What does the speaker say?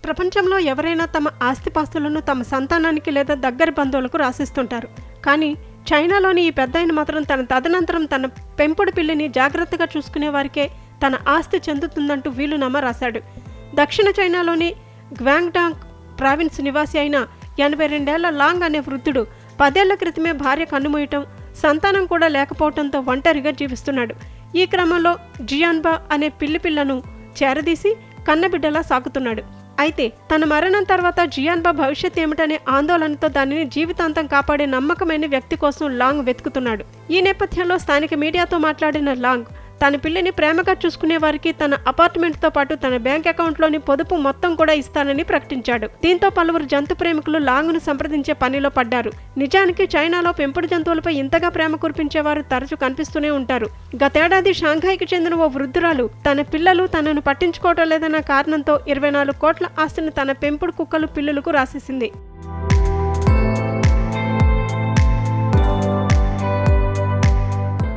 ప్రపంచంలో ఎవరైనా తమ ఆస్తిపాస్తులను తమ సంతానానికి లేదా దగ్గరి బంధువులకు రాసిస్తుంటారు. కానీ చైనాలోని ఈ పెద్దాయన మాత్రం తన తదనంతరం తన పెంపుడు పిల్లిని జాగ్రత్తగా చూసుకునే వారికే తన ఆస్తి చెందుతుందంటూ వీలునామా రాశాడు. దక్షిణ చైనాలోని గ్వాంగ్డాంగ్ ప్రావిన్స్ నివాసి అయిన 82 ఏళ్ల లాంగ్ అనే వృద్ధుడు 10 ఏళ్ల క్రితమే భార్య కన్నుమూయటం, సంతానం కూడా లేకపోవడంతో ఒంటరిగా జీవిస్తున్నాడు. ఈ క్రమంలో జియాన్బా అనే పిల్లను చేరదీసి కన్నబిడ్డలా సాకుతున్నాడు. అయితే తన మరణం తర్వాత జియాన్బా భవిష్యత్ ఏమిటనే ఆందోళనతో దానిని జీవితాంతం కాపాడే నమ్మకమైన వ్యక్తి కోసం లాంగ్ వెతుకుతున్నాడు. ఈ నేపథ్యంలో స్థానిక మీడియాతో మాట్లాడిన లాంగ్ తన పిల్లిని ప్రేమగా చూసుకునే వారికి తన అపార్ట్మెంట్తో పాటు తన బ్యాంక్ అకౌంట్లోని పొదుపు మొత్తం కూడా ఇస్తానని ప్రకటించాడు. దీంతో పలువురు జంతు ప్రేమికులు లాంగ్ను సంప్రదించే పనిలో పడ్డారు. నిజానికి చైనాలో పెంపుడు జంతువులపై ఇంతగా ప్రేమ కురిపించేవారు తరచూ కనిపిస్తూనే ఉంటారు. గతేడాది షాంఘైకి చెందిన ఓ వృద్ధురాలు తన పిల్లలు తనను పట్టించుకోవటం లేదన్న కారణంతో 24 కోట్ల ఆస్తిని తన పెంపుడు కుక్కలు పిల్లులకు రాసేసింది.